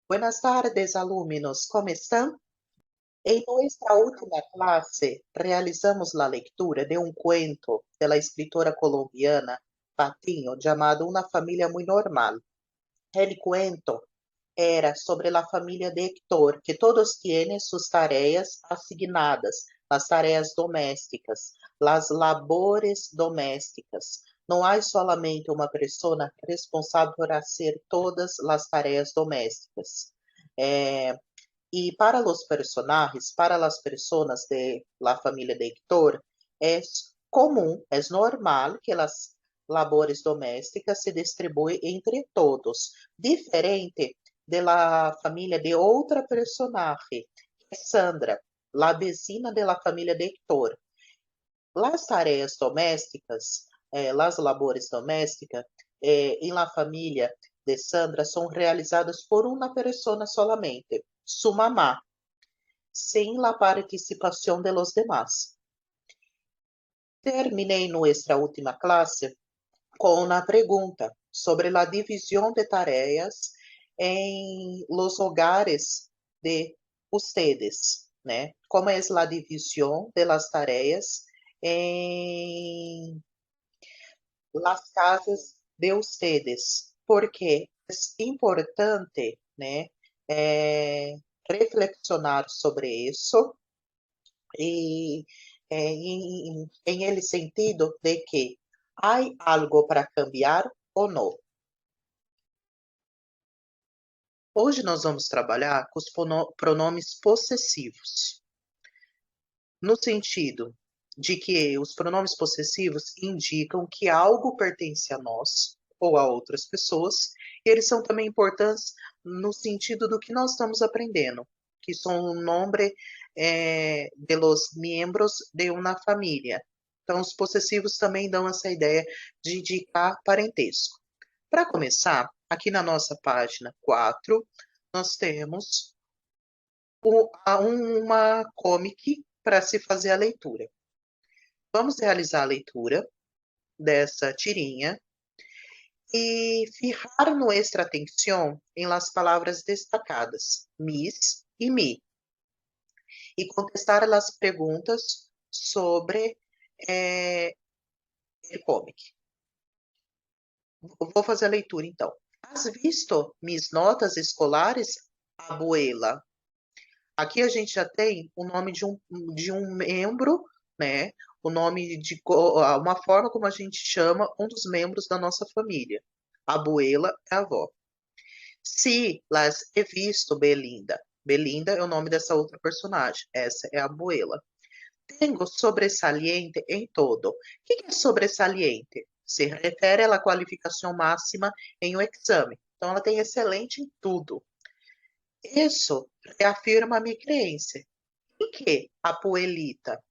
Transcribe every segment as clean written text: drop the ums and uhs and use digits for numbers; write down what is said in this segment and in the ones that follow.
Buenas tardes, alumnos. ¿Cómo están? En nuestra última clase, realizamos la lectura de un cuento de la escritora colombiana Patiño llamado Una familia muy normal. El cuento era sobre la familia de Héctor, que todos tienen sus tareas asignadas, las tareas domésticas, las labores domésticas. Não há solamente uma pessoa responsável por fazer todas as tarefas domésticas. E para os personagens, para as pessoas de la família de Héctor, é comum, é normal que as labores domésticas se distribuem entre todos, diferente de la família de outra personagem, que é Sandra, la vecina de la família de Héctor. Las tareas domésticas, las labores domésticas, em la família de Sandra são realizadas por uma pessoa solamente, su mamá, sem a participação de los demás. Terminei nuestra última classe com uma pergunta sobre a divisão de tarefas em los hogares de ustedes, né? Como é a divisão de las tarefas em las casas de ustedes? Porque é importante, né, reflexionar sobre isso e em el sentido de que há algo para cambiar ou não. Hoje nós vamos trabalhar com os pronomes possessivos, no sentido de que os pronomes possessivos indicam que algo pertence a nós ou a outras pessoas, e eles são também importantes no sentido do que nós estamos aprendendo, que são o nome de los miembros de uma família. Então, os possessivos também dão essa ideia de indicar parentesco. Para começar, aqui na nossa página 4, nós temos uma comic para se fazer a leitura. Vamos realizar a leitura dessa tirinha e fijar nuestra atenção em las palavras destacadas, mis e mi, e contestar as perguntas sobre o comic. Vou fazer a leitura, então. Has visto mis notas escolares, abuela? Aqui a gente já tem o nome de um membro, né? O nome de uma forma como a gente chama um dos membros da nossa família. Abuela é a avó. Si las he visto, Belinda. Belinda é o nome dessa outra personagem. Essa é a abuela. Tengo sobresaliente em todo. O que é sobresaliente? Se refere à qualificação máxima em um exame. Então, ela tem excelente em tudo. Isso reafirma a minha crença. Em que abuelita?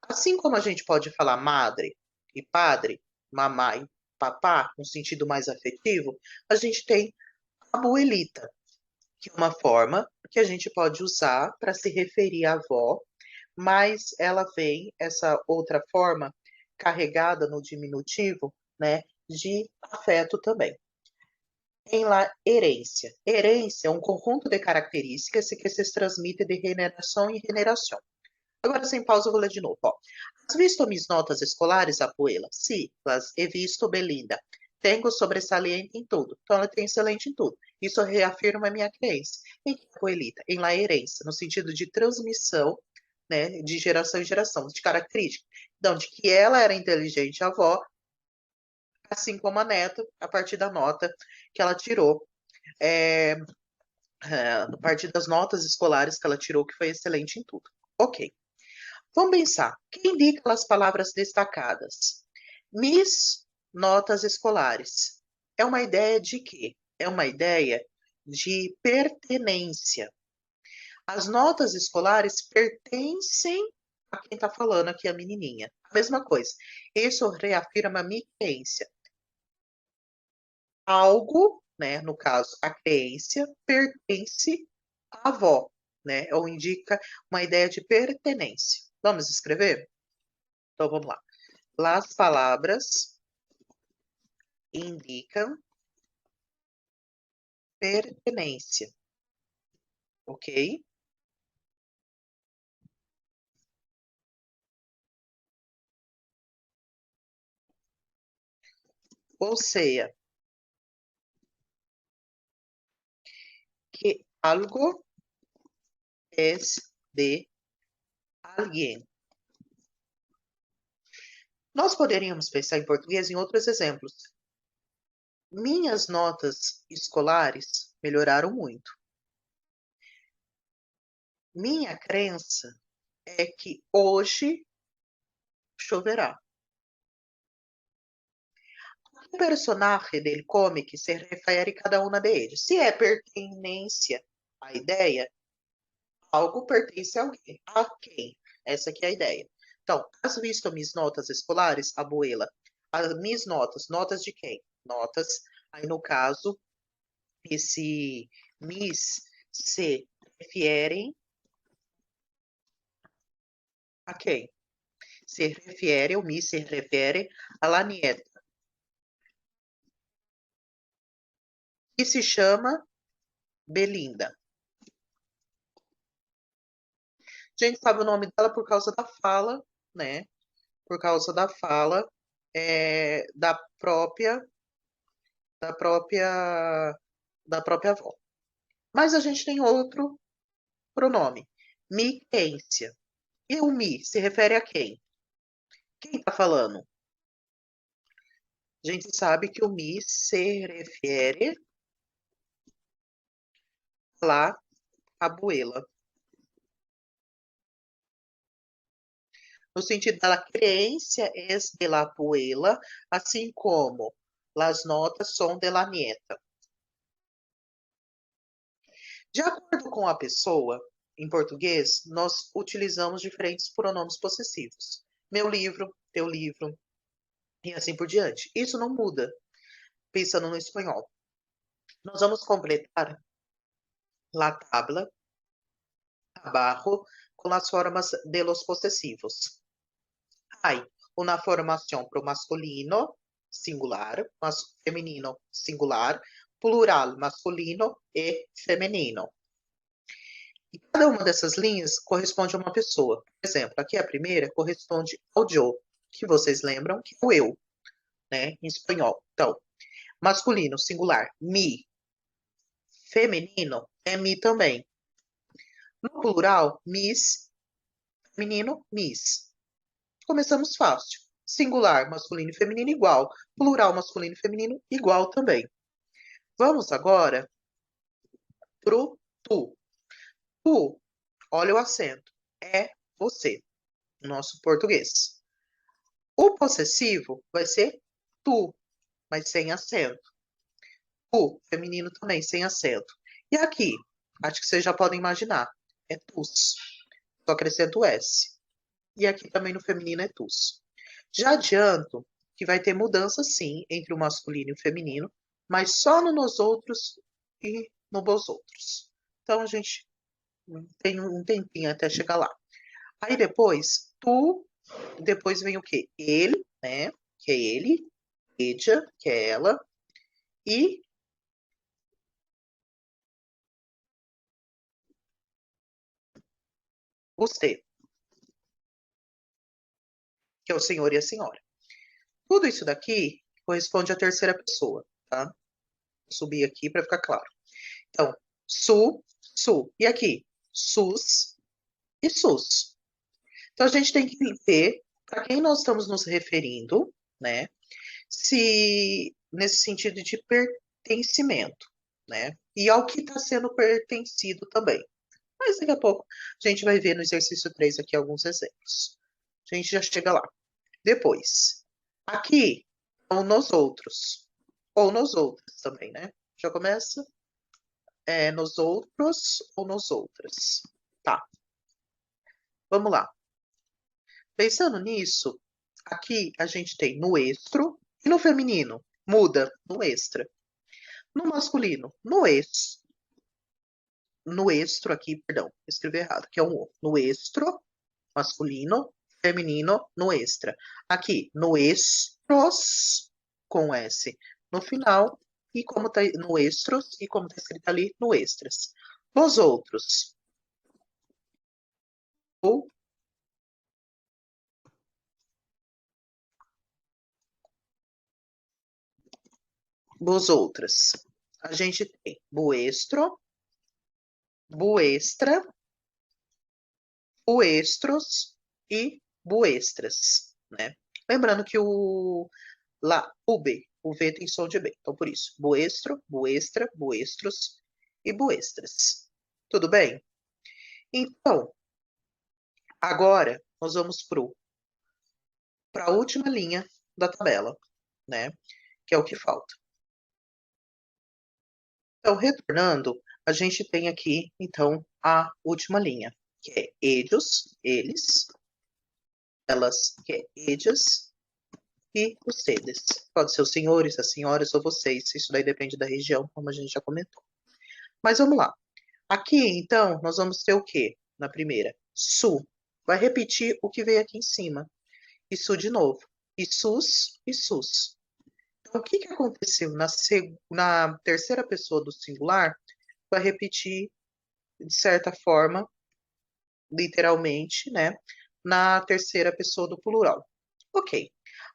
Assim como a gente pode falar madre e padre, mamãe, papá, no sentido mais afetivo, a gente tem abuelita, que é uma forma que a gente pode usar para se referir à avó, mas ela vem, essa outra forma, carregada no diminutivo, né, de afeto também. Em la herência. Herência é um conjunto de características que se transmite de geração em geração. Agora, sem pausa, eu vou ler de novo. Ó. Has visto mis notas escolares, abuela? Sí, las he visto, Belinda. Tenho sobresaliente em tudo. Então, ela tem excelente em tudo. Isso reafirma a minha crença. Em que, abuelita? Em la herência, no sentido de transmissão, né, de geração em geração, de característica. Então, de que ela era inteligente, a avó, assim como a neta, a partir da nota que ela tirou, a partir das notas escolares que ela tirou, que foi excelente em tudo. Ok. Vamos pensar. Quem indica as palavras destacadas? Mis notas escolares. É uma ideia de quê? É uma ideia de pertenência. As notas escolares pertencem a quem está falando aqui, a menininha. A mesma coisa. Isso reafirma a minha crença. Algo, né, no caso, a crença, pertence à avó, né? Ou indica uma ideia de pertenência. Vamos escrever? Então, vamos lá. Las palavras indicam pertenência. ok? Ou seja, que algo es de alguien. Nós poderíamos pensar em português em outros exemplos. Minhas notas escolares melhoraram muito. Minha crença é que hoje choverá. O personagem dele comic se refere a cada uma deles. Se é pertenência à ideia, algo pertence a alguém. A quem? Essa aqui é a ideia. Então, has visto mis notas escolares, abuela? As minhas notas. Notas de quem? Notas. Aí, no caso, esse mis se referem a quem? Se refere, o mis se refere a la nieta, que se chama Belinda. A gente sabe o nome dela por causa da fala, né? Por causa da fala da da própria, da própria avó. Mas a gente tem outro pronome, miquência. E o mi se refere a quem? Quem está falando? A gente sabe que o mi se refere lá a abuela. No sentido da creencia es de la abuela, assim como las notas son de la nieta. De acordo com a pessoa, em português, nós utilizamos diferentes pronomes possessivos. Meu livro, teu livro, e assim por diante. Isso não muda, pensando no espanhol. Nós vamos completar la tabla abajo com as formas de los possessivos. Hay una formación pro masculino, singular, feminino, singular, plural, masculino e feminino. E cada uma dessas linhas corresponde a uma pessoa. Por exemplo, aqui a primeira corresponde ao Joe, que vocês lembram que é o eu, né, em espanhol. Então, masculino, singular, mi. Feminino é mi também. No plural, mis. Feminino, mis. Começamos fácil. Singular, masculino e feminino igual. Plural, masculino e feminino igual também. Vamos agora pro tu. Tu, olha o acento. É você. Nosso português. O possessivo vai ser tu, mas sem acento. Tu, feminino também, sem acento. E aqui, acho que vocês já podem imaginar, é tus. Só acrescento o S. E aqui também no feminino é tus. Já adianto que vai ter mudança sim entre o masculino e o feminino, mas só no nos outros e no vos outros. Então a gente tem um tempinho até chegar lá. Aí depois, tu, depois vem o quê? Ele, né? Que é ele, ella, que é ela, e você, que é o senhor e a senhora. Tudo isso daqui corresponde à terceira pessoa, tá? Vou subir aqui para ficar claro. Então, su, su. E aqui, sus e sus. Então, a gente tem que ver a quem nós estamos nos referindo, né? Se nesse sentido de pertencimento, né? E ao que está sendo pertencido também. Mas daqui a pouco a gente vai ver no exercício 3 aqui alguns exemplos. A gente já chega lá. Depois, aqui, ou nos outros. Ou nos outros também, né? Já começa nos outros ou nos outras. Tá, vamos lá. Pensando nisso, aqui a gente tem no estro e no feminino. Muda no extra. No masculino, no estro aqui, perdão, escrevi errado, que é um O. No estro, masculino, feminino, no extra. Aqui, no estros, com S no final, e como tá no estros, e como tá escrito ali, no extras. Os outros. Ou os outras. A gente tem buestro, buestra, buestros e buestras, né? Lembrando que o B, o V tem som de B. Então, por isso, buestro, buestra, buestros e buestras. Tudo bem? Então, agora nós vamos para a última linha da tabela, né? Que é o que falta. Então, retornando, a gente tem aqui, então, a última linha, que é eles, elas, que é eles, e ustedes. Pode ser os senhores, as senhoras ou vocês. Isso daí depende da região, como a gente já comentou. Mas vamos lá. Aqui, então, nós vamos ter o quê? Na primeira, su. Vai repetir o que veio aqui em cima. E su de novo. E sus, e sus. Então, o que aconteceu na terceira pessoa do singular? Vai repetir, de certa forma, literalmente, né? Na terceira pessoa do plural. Ok.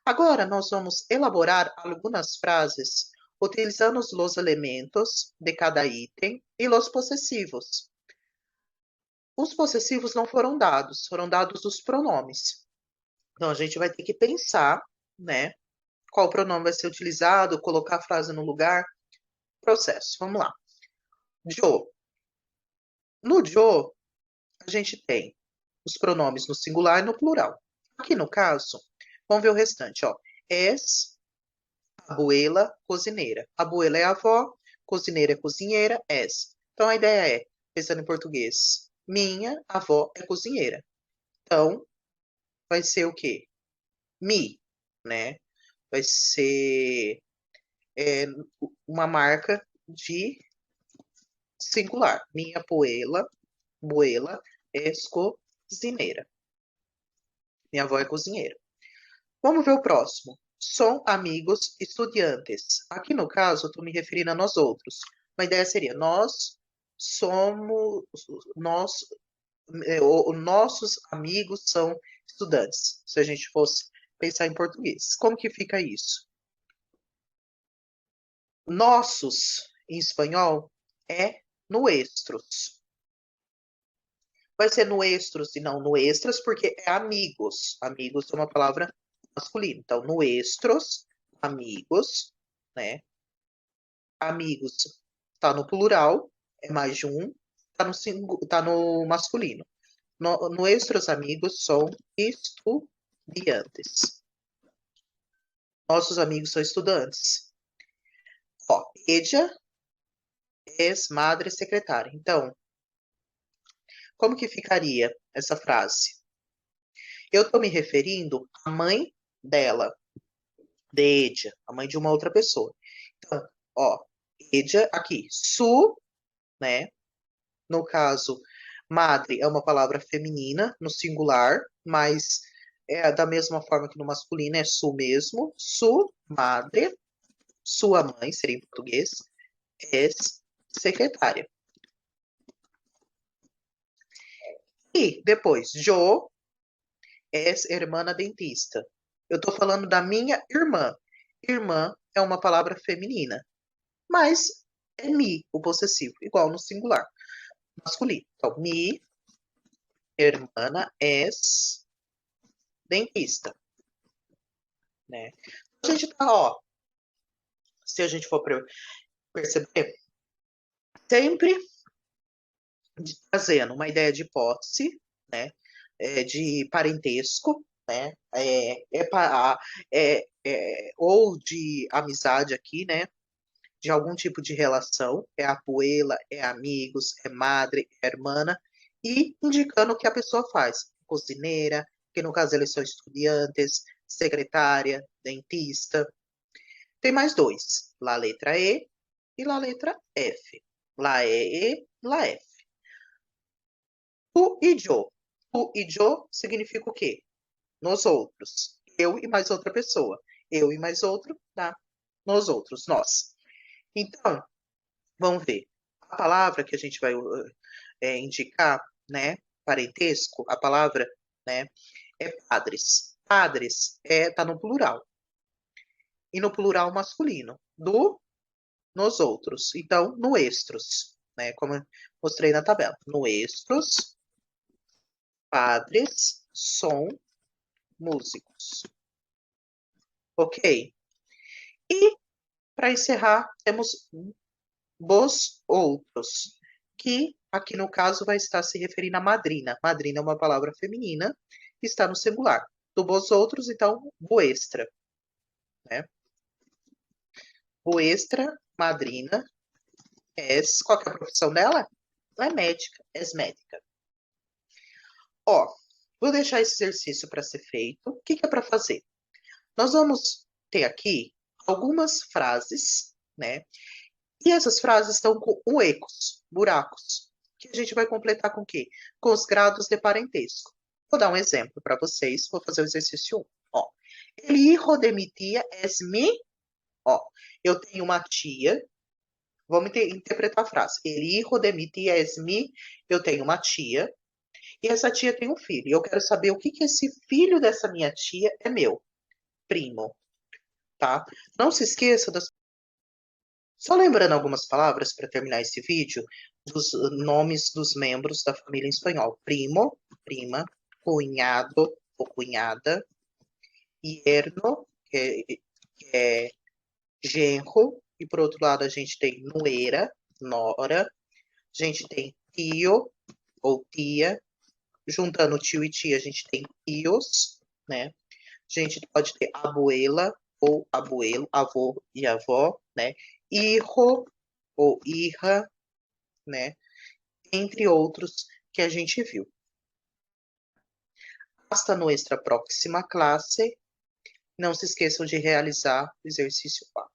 Agora nós vamos elaborar algumas frases utilizando os elementos de cada item e os possessivos. Os possessivos não foram dados os pronomes. Então a gente vai ter que pensar, né? Qual pronome vai ser utilizado, colocar a frase no lugar. Processo. Vamos lá. Joe. No Joe, a gente tem os pronomes no singular e no plural. Aqui no caso, vamos ver o restante, ó. Es, abuela, cozinheira. Abuela é avó, cozinheira é cozinheira, es. Então a ideia é, pensando em português, minha avó é cozinheira. Então, vai ser o quê? Mi, né? Vai ser uma marca de singular. Minha abuela é cozinheira. Minha avó é cozinheira. Vamos ver o próximo. São amigos estudantes. Aqui no caso, eu estou me referindo a nós outros. Uma ideia seria somos, nós, nossos amigos são estudantes. Se a gente fosse pensar em português. Como que fica isso? Nossos, em espanhol, é nuestros. Vai ser nuestros e não nuestras, porque é amigos. Amigos é uma palavra masculina. Então, nuestros, amigos, né? Amigos está no plural, é mais de um, tá no masculino. Nuestros amigos são estudiantes. Nossos amigos são estudantes. Ó, ella es madre secretária. Então, como que ficaria essa frase? Eu estou me referindo à mãe dela, de ella, a mãe de uma outra pessoa. Então, ó, ella aqui, né? No caso, madre é uma palavra feminina, no singular, mas é da mesma forma que no masculino é su mesmo. Su, madre, sua mãe, seria em português, é secretária. E depois, Jo é hermana dentista. Eu estou falando da minha irmã. Irmã é uma palavra feminina, mas é mi, o possessivo, igual no singular, masculino. Então, mi hermana es dentista, né? A gente tá, ó, se a gente for perceber, sempre trazendo uma ideia de hipótese, né? De parentesco, né? Ou de amizade aqui, né? De algum tipo de relação, é abuela, é amigos, é madre, é irmã, e indicando o que a pessoa faz. Cozinheira, que no caso eles são estudantes, secretária, dentista. Tem mais dois, lá letra E e lá letra F. Lá é E, lá F. Tu e jo. Tu e jo significa o quê? Nos outros. Eu e mais outra pessoa. Eu e mais outro, tá? Nos outros, nós. Então, vamos ver. a palavra que a gente vai indicar, né, parentesco, a palavra, né, é padres. Padres tá no plural. E no plural masculino. Nos outros. Então, no estros, né, como eu mostrei na tabela. No estros, padres são músicos. Ok? E, para encerrar, temos vos outros, que aqui no caso vai estar se referindo à madrina. Madrina é uma palavra feminina, que está no singular. Do vos outros, então, voestra, né? Voestra, madrina, qual que é a profissão dela? Ela é médica, médica. Ó, vou deixar esse exercício para ser feito. O que é para fazer? Nós vamos ter aqui algumas frases, né? E essas frases estão com ecos, buracos, que a gente vai completar com o quê? Com os graus de parentesco. Vou dar um exemplo para vocês, vou fazer o exercício 1. Ó, el hijo de mi tía es mi... Ó, eu tenho uma tia, vamos interpretar a frase. El hijo de mi tía es mi... Eu tenho uma tia, e essa tia tem um filho. E eu quero saber o que esse filho dessa minha tia é meu. Primo, tá? Não se esqueça das... Só lembrando algumas palavras para terminar esse vídeo, dos nomes dos membros da família em espanhol. Primo, prima, cunhado ou cunhada, yerno, que é genro, e por outro lado a gente tem nuera, nora, a gente tem tio ou tia, juntando tio e tia a gente tem tios, né? A gente pode ter abuela ou abuelo, avô e avó, né? Hijo ou hija, né? Entre outros que a gente viu. Hasta nuestra próxima classe. Não se esqueçam de realizar o exercício 4.